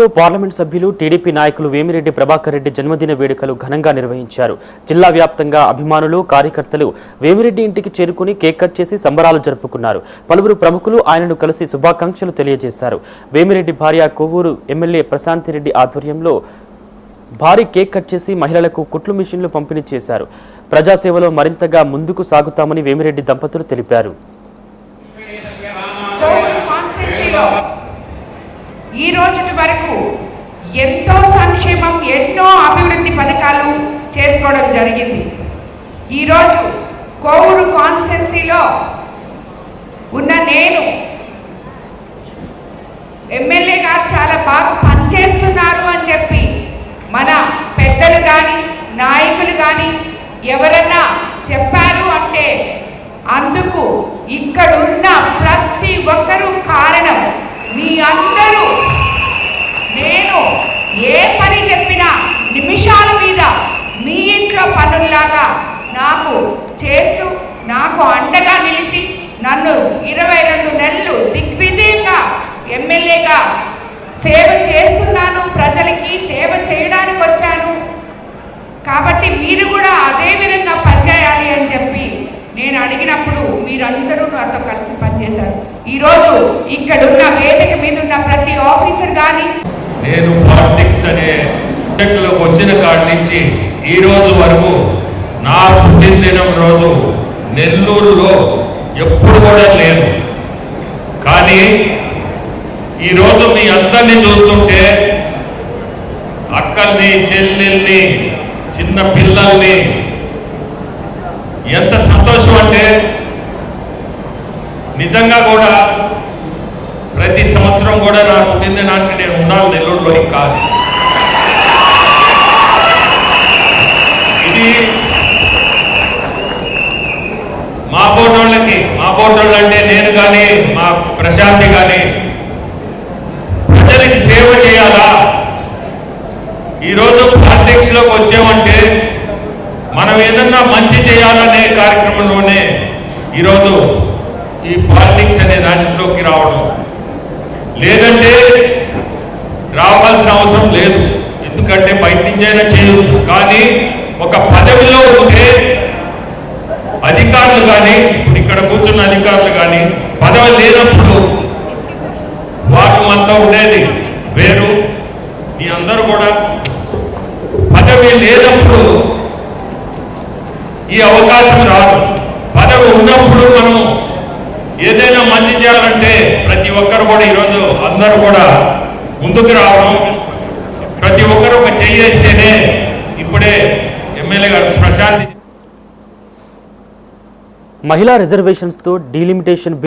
లో పార్లమెంట్ సభ్యులు టీడీపీ నాయకులు వేమిరెడ్డి ప్రభాకర్ రెడ్డి జన్మదిన వేడుకలు ఘనంగా నిర్వహించారు. జిల్లా వ్యాప్తంగా అభిమానులు, కార్యకర్తలు వేమిరెడ్డి ఇంటికి చేరుకుని కేక్ కట్ చేసి సంబరాలు జరుపుకున్నారు. పలువురు ప్రముఖులు ఆయనను కలిసి శుభాకాంక్షలు తెలియజేశారు. వేమిరెడ్డి భార్య కొవ్వూరు ఎమ్మెల్యే ప్రశాంతిరెడ్డి ఆధ్వర్యంలో భారీ కేక్ కట్ చేసి మహిళలకు కుట్లు మిషన్లు పంపిణీ చేశారు. ప్రజాసేవలో మరింతగా ముందుకు సాగుతామని వేమిరెడ్డి దంపతులు తెలిపారు. ఈ రోజు వరకు ఎంతో సంక్షేమం, ఎన్నో అభివృద్ధి పథకాలు చేసుకోవడం జరిగింది. ఈరోజు కోవూరు కాన్స్టిట్యున్సీలో ఉన్న నేను ఎమ్మెల్యే గారు చాలా బాగా పనిచేస్తున్నారు అని చెప్పి మన పెద్దలు కానీ నాయకులు కానీ ఎవరన్నా చెప్పారు అంటే అందుకు ఇక్కడున్న ప్రతి ఒక్కరూ కారణం. మీ అందరూ నేను ఏ పని చెప్పినా నిమిషాల మీద మీ ఇంట్లో పనుల్లాగా నాకు చేస్తూ నాకు అండగా నిలిచి నన్ను 22 నెలలు దిగ్విజయంగా ఎమ్మెల్యేగా సేవ చేస్తున్నాను. ప్రజలకి సేవ చేయడానికి వచ్చాను కాబట్టి మీరు కూడా అదే విధంగా పనిచేయాలి అని చెప్పి నేను అడిగినప్పుడు మీరందరూ నాతో కలిసి పనిచేశారు. ఈరోజు ఇక్కడున్న వేదిక మీద ఉన్న ప్రతి ఆఫీసర్ కానీ నేను పాలిటిక్స్ అనే సబ్జెక్టులోకి వచ్చిన కాడి నుంచి ఈ రోజు వరకు నా పుట్టినదినం రోజు నెల్లూరులో ఎప్పుడు కూడా లేదు. కానీ ఈరోజు మీ అందరినీ చూస్తుంటే అక్కల్ని, చెల్లెల్ని, చిన్న పిల్లల్ని ఎంత సంతోషం అంటే నిజంగా కూడా ప్రతి సంవత్సరం కూడా నా పుట్టినదినానికి నేను ఉండాలి నెల్లూరులో. కాదు ఇది మా బోటోళ్ళకి అంటే నేను కానీ మా ప్రశాంతి కానీ ప్రజలకి సేవ చేయాలా. ఈరోజు పాలిటిక్స్లోకి వచ్చామంటే మనం ఏదన్నా మంచి చేయాలనే కార్యక్రమంలోనే ఈరోజు ఈ పాలిటిక్స్ అనే దాంట్లోకి రావడం. లేదంటే రావాల్సిన అవసరం లేదు, ఎందుకంటే బయట నుంచైనా చేయవచ్చు. కానీ ఒక పదవిలో ఉంటే అధికారులు కానీ, ఇప్పుడు ఇక్కడ కూర్చున్న అధికారులు కానీ పదవి లేనప్పుడు వారు మనతో ఉండేది వేరు. మీ అందరూ కూడా పదవి లేనప్పుడు ఈ అవకాశం రాదు. పదవి ఉన్నప్పుడు మనం ఏదైనా మంచి చేయాలంటే ప్రతి ఒక్కరు కూడా ఈరోజు అందరూ కూడా ముందుకు రావడం, ప్రతి ఒక్కరు ఒక చెయ్యేస్తేనే ఇప్పుడే ఎమ్మెల్యే గారు ప్రశాంత్ మహిళా రిజర్వేషన్స్ తో డీలిమిటేషన్